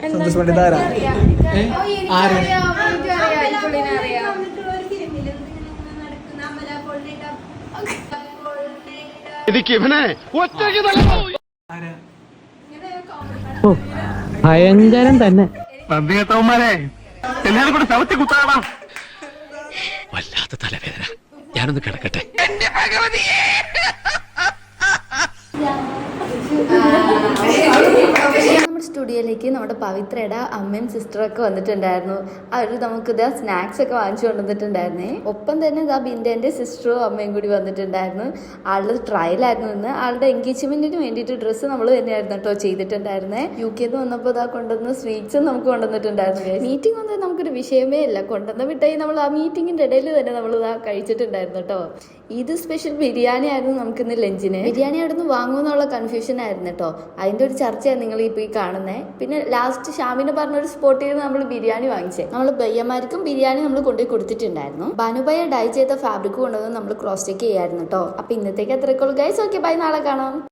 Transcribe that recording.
സന്തോഷ് പണ്ഡിറ്റ് ആരാ? ഭയങ്കരം തന്നെ. വല്ലാത്ത തലവേദന, ഞാനൊന്ന് കിടക്കട്ടെ. നമ്മുടെ സ്റ്റുഡിയോയിലേക്ക് നമ്മുടെ പവിത്രയുടെ അമ്മയും സിസ്റ്ററൊക്കെ വന്നിട്ടുണ്ടായിരുന്നു. അവർ നമുക്ക് ഇതാ സ്നാക്സ് ഒക്കെ വാങ്ങിച്ചു കൊണ്ടുവന്നിട്ടുണ്ടായിരുന്നേ. ഒപ്പം തന്നെ ഇതാ ബിന്ദുവിൻ്റെ സിസ്റ്ററും അമ്മയും കൂടി വന്നിട്ടുണ്ടായിരുന്നു. ആളുടെ ട്രയലായിരുന്നു ഇന്ന്. ആളുടെ എൻഗേജ്മെന്റിന് വേണ്ടിയിട്ട് ഡ്രസ്സ് നമ്മൾ തന്നെയായിരുന്നു കേട്ടോ ചെയ്തിട്ടുണ്ടായിരുന്നേ. UK വന്നപ്പോൾ ഇതാ കൊണ്ടുവന്ന സ്വീറ്റ്സും നമുക്ക് കൊണ്ടുവന്നിട്ടുണ്ടായിരുന്നു. മീറ്റിംഗ് വന്നത് നമുക്കൊരു വിഷയമേ ഇല്ല. കൊണ്ടുവന്ന വിട്ടായി നമ്മൾ ആ മീറ്റിങ്ങിന്റെ ഇടയിൽ തന്നെ നമ്മൾ ഇതാ കഴിച്ചിട്ടുണ്ടായിരുന്നു കേട്ടോ. ഇത് സ്പെഷ്യൽ ബിരിയാണി ആയിരുന്നു നമുക്കിന്ന് ലഞ്ചിന്. ബിരിയാണി അവിടെ നിന്ന് വാങ്ങുമെന്നുള്ള കൺഫ്യൂഷൻ ആയിരുന്നു കേട്ടോ. അതിന്റെ ഒരു ചർച്ചയാണ് നിങ്ങൾ ഇപ്പോൾ ഈ കാണുന്നത്. പിന്നെ ലാസ്റ്റ് ഷാമിനെ പറഞ്ഞൊരു സ്പോട്ടിൽ നിന്ന് നമ്മൾ ബിരിയാണി വാങ്ങിച്ചേ. നമ്മൾ ബയ്യന്മാർക്കും ബിരിയാണി നമ്മൾ കൊണ്ടുപോയി കൊടുത്തിട്ടുണ്ടായിരുന്നു. ബനുബയ്യ ഡൈ ചെയ്ത ഫാബ്രിക് കൊണ്ടുവന്ന് നമ്മൾ ക്രോസ് ചെക്ക് ചെയ്യായിരുന്നു കേട്ടോ. അപ്പൊ ഇന്നത്തേക്ക് അത്രയ്ക്കുള്ളൂ ഗൈസ്. ഓക്കെ, ബൈ, നാളെ കാണാം.